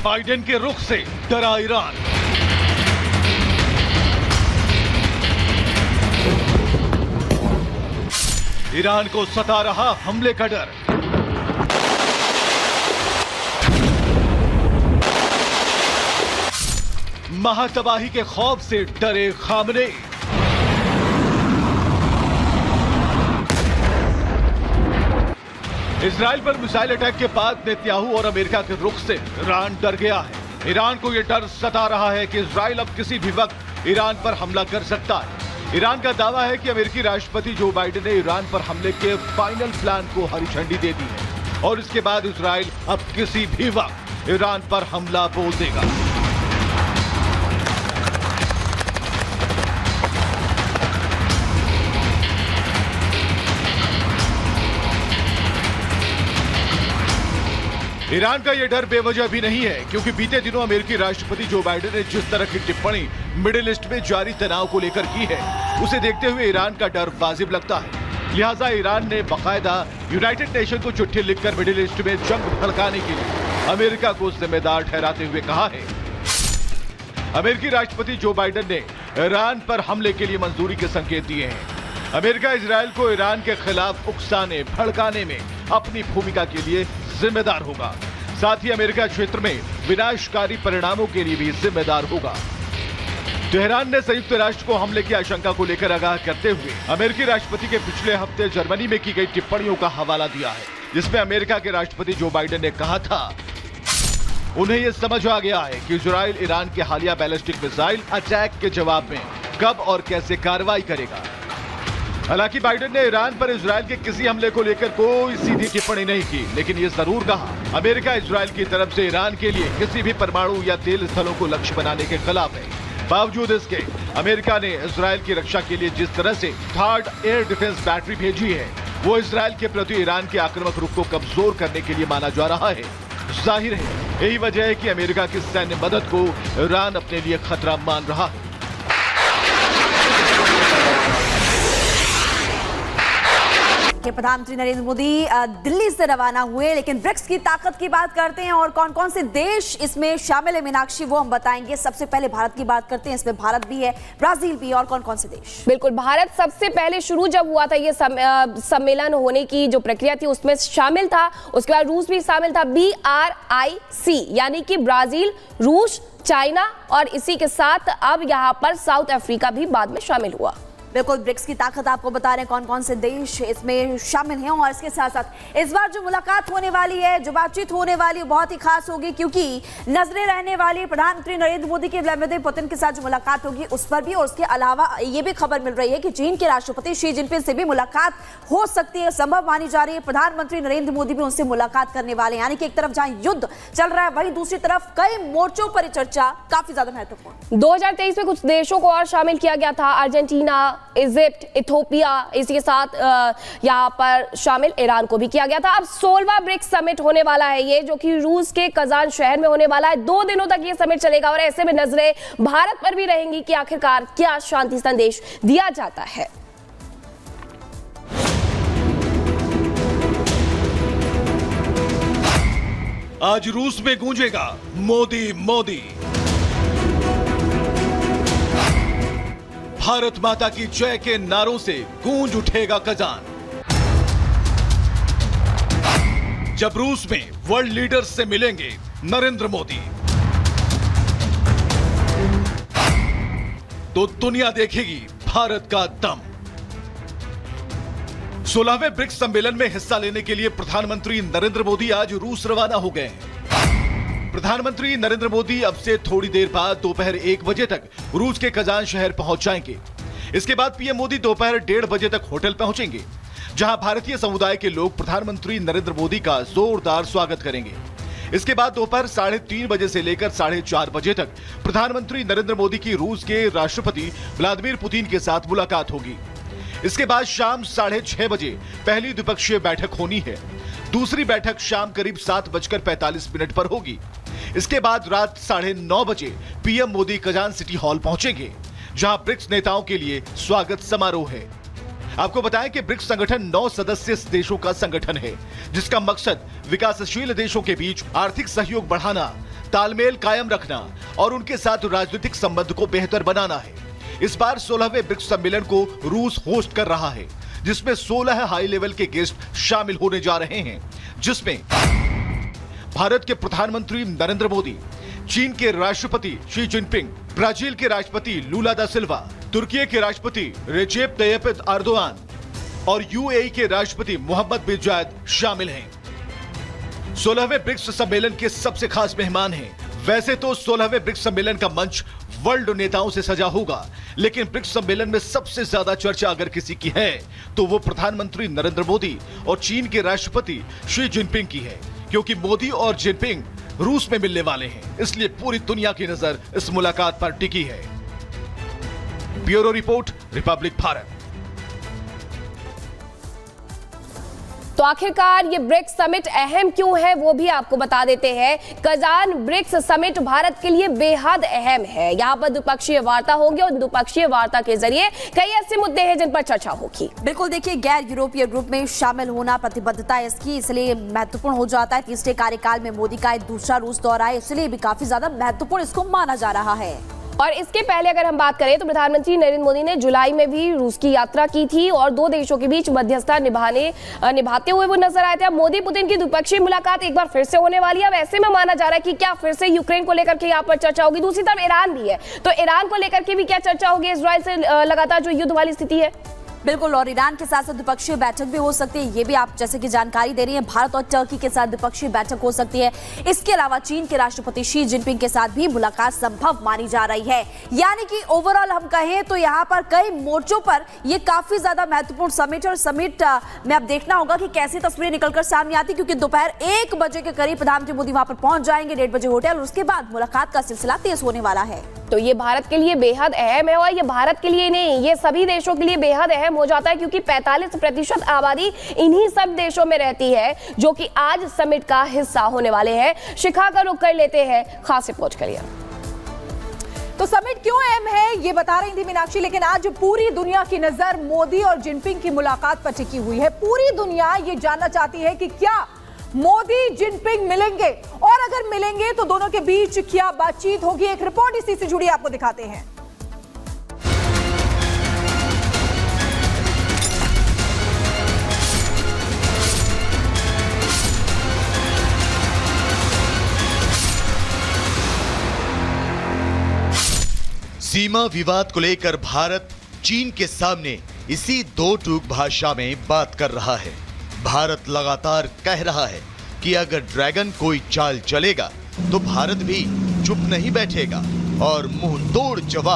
Biden के रुख से डरा ईरान। ईरान को सता रहा हमले का डर। महातबाही के खौफ से डरे खामने। इजराइल पर मिसाइल अटैक के बाद नेतन्याहू और अमेरिका के रुख से ईरान डर गया है। ईरान को यह डर सता रहा है कि इजराइल अब किसी भी वक्त ईरान पर हमला कर सकता है। ईरान का दावा है कि अमेरिकी राष्ट्रपति जो बाइडेन ने ईरान पर हमले के फाइनल प्लान को हरी झंडी दे दी है और इसके बाद इजराइल अब किसी भी वक्त ईरान पर हमला बोल देगा। ईरान का यह डर बेवजह भी नहीं है, क्योंकि बीते दिनों अमेरिकी राष्ट्रपति जो बाइडेन ने जिस तरह की टिप्पणी मिडिल ईस्ट में जारी तनाव को लेकर की है, उसे देखते हुए ईरान का डर वाजिब लगता है। लिहाजा ईरान ने बाकायदा यूनाइटेड नेशन को चिट्ठी लिखकर मिडिल ईस्ट में जंग भड़काने के लिए अमेरिका को जिम्मेदार ठहराते हुए कहा है। अमेरिकी राष्ट्रपति जो बाइडेन ने ईरान पर हमले के लिए मंजूरी के संकेत दिए हैं। अमेरिका इजराइल को ईरान के खिलाफ उकसाने भड़काने में अपनी भूमिका के लिए जिम्मेदार होगा। साथ ही अमेरिका क्षेत्र में विनाशकारी परिणामों के लिए भी जिम्मेदार होगा। तेहरान ने संयुक्त राष्ट्र को हमले की आशंका को लेकर आगाह करते हुए अमेरिकी राष्ट्रपति के पिछले हफ्ते जर्मनी में की गई टिप्पणियों का हवाला दिया है, जिसमें अमेरिका के राष्ट्रपति जो बाइडेन ने कहा था उन्हें यह समझ आ गया है कि इजराइल ईरान के हालिया बैलिस्टिक मिसाइल अटैक के जवाब में कब और कैसे कार्रवाई करेगा। हालांकि बाइडेन ने ईरान पर इजराइल के किसी हमले को लेकर कोई सीधी टिप्पणी नहीं की, लेकिन ये जरूर कहा अमेरिका इजराइल की तरफ से ईरान के लिए किसी भी परमाणु या तेल स्थलों को लक्ष्य बनाने के खिलाफ है। बावजूद इसके अमेरिका ने इजराइल की रक्षा के लिए जिस तरह से थर्ड एयर डिफेंस बैटरी भेजी है, वो इजराइल के प्रति ईरान के आक्रामक रुख को कमजोर करने के लिए माना जा रहा है। जाहिर है यही वजह है कि अमेरिका की सैन्य मदद को ईरान अपने लिए खतरा मान रहा है। प्रधानमंत्री नरेंद्र मोदी दिल्ली से रवाना हुए, लेकिन ब्रिक्स की ताकत की बात करते हैं और कौन कौन से देश इसमें शामिल है मीनाक्षी, वो हम बताएंगे। सबसे पहले भारत की बात करते हैं, इसमें भारत भी है, ब्राजील भी, और कौन कौन से देश। बिल्कुल, भारत सबसे पहले शुरू जब हुआ था ये सम्मेलन होने की जो प्रक्रिया थी उसमें शामिल था। उसके बाद रूस भी शामिल था, BRIC, यानी कि ब्राजील, रूस, चाइना, और इसी के साथ अब यहाँ पर साउथ अफ्रीका भी बाद में शामिल हुआ। बिल्कुल, ब्रिक्स की ताकत आपको बता रहे हैं कौन कौन से देश इसमें शामिल हैं। और इसके साथ साथ इस बार जो मुलाकात होने वाली है, जो बातचीत होने वाली है, बहुत ही खास होगी, क्योंकि नजरें रहने वाली प्रधानमंत्री नरेंद्र मोदी की व्लादिमीर पुतिन के साथ जो मुलाकात होगी उस पर भी। और उसके अलावा ये भी खबर मिल रही है कि चीन के राष्ट्रपति शी जिनपिंग से भी मुलाकात हो सकती है, संभव मानी जा रही है। प्रधानमंत्री नरेंद्र मोदी भी उनसे मुलाकात करने वाले हैं। यानी कि एक तरफ जहां युद्ध चल रहा है, वहीं दूसरी तरफ कई मोर्चों पर चर्चा काफी ज्यादा महत्वपूर्ण। 2023 में कुछ देशों को और शामिल किया गया था, अर्जेंटीना, इजिप्ट, इथोपिया, इसी के साथ यहाँ पर शामिल ईरान को भी किया गया था। अब 16वां ब्रिक्स समिट होने वाला है ये, जो कि रूस के कजान शहर में होने वाला है। 2 दिनों तक ये समिट चलेगा और ऐसे में नजरें भारत पर भी रहेंगी कि आखिरकार क्या शांति संदेश दिया जाता है। आज रूस में गूंजेगा मोदी मोदी। भारत माता की जय के नारों से गूंज उठेगा कजान। जब रूस में वर्ल्ड लीडर्स से मिलेंगे नरेंद्र मोदी, तो दुनिया देखेगी भारत का दम। 16वें ब्रिक्स सम्मेलन में हिस्सा लेने के लिए प्रधानमंत्री नरेंद्र मोदी आज रूस रवाना हो गए हैं। प्रधानमंत्री नरेंद्र मोदी अब से थोड़ी देर बाद दोपहर 1 बजे तक रूस के कजान शहर पहुंच जाएंगे। इसके बाद पीएम मोदी दोपहर 1:30 बजे तक होटल पहुंचेंगे, जहां भारतीय समुदाय के लोग प्रधानमंत्री नरेंद्र मोदी का जोरदार स्वागत करेंगे। इसके बाद दोपहर 3:30 बजे से लेकर 4:30 बजे तक प्रधानमंत्री नरेंद्र मोदी की रूस के राष्ट्रपति व्लादिमीर पुतिन के साथ मुलाकात होगी। इसके बाद शाम 6:30 बजे पहली द्विपक्षीय बैठक होनी है। दूसरी बैठक शाम करीब 7:45 पर होगी। इसके बाद रात 9:30 बजे PM Modi Kazan city hall पहुंचेंगे, जहां ब्रिक्स नेताओं के लिए स्वागत समारोह है। आपको बताएं कि ब्रिक्स संगठन 9 सदस्य देशों का संगठन है, जिसका मकसद विकासशील देशों के बीच आर्थिक सहयोग बढ़ाना, तालमेल कायम रखना और उनके साथ राजनीतिक संबंध को बेहतर बनाना है। इस बार 16वें ब्रिक्स सम्मेलन को रूस होस्ट कर रहा है, जिसमें 16 हाई लेवल के गेस्ट शामिल होने जा रहे हैं, जिसमें भारत के प्रधानमंत्री नरेंद्र मोदी, चीन के राष्ट्रपति शी जिनपिंग, ब्राजील के राष्ट्रपति लूला दा सिल्वा, तुर्की के राष्ट्रपति रेजेप तय्यप एर्दोगान और यूएई के राष्ट्रपति मोहम्मद बिन जायद शामिल हैं। 16वें ब्रिक्स सम्मेलन के सबसे खास मेहमान हैं। वैसे तो 16वें ब्रिक्स सम्मेलन का मंच वर्ल्ड नेताओं से सजा होगा, लेकिन ब्रिक्स सम्मेलन में सबसे ज्यादा चर्चा अगर किसी की है तो वो प्रधानमंत्री नरेंद्र मोदी और चीन के राष्ट्रपति शी जिनपिंग की है, क्योंकि मोदी और जिनपिंग रूस में मिलने वाले हैं, इसलिए पूरी दुनिया की नजर इस मुलाकात पर टिकी है। Bureau report, Republic Bharat. तो आखिरकार ये ब्रिक्स समिट अहम क्यों है वो भी आपको बता देते हैं। कजान ब्रिक्स समिट भारत के लिए बेहद अहम है। यहाँ पर द्विपक्षीय वार्ता होगी और द्विपक्षीय वार्ता के जरिए कई ऐसे मुद्दे हैं जिन पर चर्चा होगी। बिल्कुल, देखिए, गैर यूरोपीय ग्रुप में शामिल होना प्रतिबद्धता इसकी इसलिए महत्वपूर्ण हो जाता है। तीसरे कार्यकाल में मोदी का दूसरा रूस दौरा है, इसलिए भी काफी ज्यादा महत्वपूर्ण इसको माना जा रहा है। और इसके पहले अगर हम बात करें तो प्रधानमंत्री नरेंद्र मोदी ने जुलाई में भी रूस की यात्रा की थी और दो देशों के बीच मध्यस्थता निभाते हुए वो नजर आए थे। अब मोदी पुतिन की द्विपक्षीय मुलाकात एक बार फिर से होने वाली है। अब ऐसे में माना जा रहा है कि क्या फिर से यूक्रेन को लेकर के यहाँ पर चर्चा होगी। दूसरी तरफ ईरान भी है, तो ईरान को लेकर के भी क्या चर्चा होगी? इजराइल से लगातार जो युद्ध वाली स्थिति है, बिल्कुल, और ईरान के साथ साथ द्विपक्षीय बैठक भी हो सकती है। ये भी आप जैसे कि जानकारी दे रही हैं, भारत और टर्की के साथ द्विपक्षीय बैठक हो सकती है। इसके अलावा चीन के राष्ट्रपति शी जिनपिंग के साथ भी मुलाकात संभव मानी जा रही है। यानी कि ओवरऑल हम कहें तो यहाँ पर कई मोर्चों पर ये काफी ज्यादा महत्वपूर्ण समिट, और समिट में अब देखना होगा कि कैसी तस्वीरें निकलकर सामने आती, क्योंकि दोपहर 1 बजे के करीब प्रधानमंत्री मोदी वहां पर पहुंच जाएंगे, 1:30 बजे होटल, और उसके बाद मुलाकात का सिलसिला तेज होने वाला है। तो ये भारत के लिए बेहद अहम है, और ये भारत के लिए नहीं, ये सभी देशों के लिए बेहद अहम हो जाता है, क्योंकि 45% आबादी इन्हीं सब देशों में रहती है जो कि आज समिट का हिस्सा होने वाले हैं। शिखा का रुख कर लेते हैं खास रिपोर्ट के लिए। तो समिट क्यों अहम है ये बता रही थी मीनाक्षी, लेकिन आज पूरी दुनिया की नजर मोदी और जिनपिंग की मुलाकात पर टिकी हुई है। पूरी दुनिया ये जानना चाहती है कि क्या मोदी जिनपिंग मिलेंगे, और अगर मिलेंगे तो दोनों के बीच क्या बातचीत होगी। एक रिपोर्ट इसी से जुड़ी आपको दिखाते हैं। सीमा विवाद को लेकर भारत चीन के सामने इसी दो टूक भाषा में बात कर रहा है। भारत लगातार कह रहा है कि अगर ड्रैगन कोई चाल चलेगा तो भारत भी चुप नहीं बैठेगा और मुंह तोड़ जवाब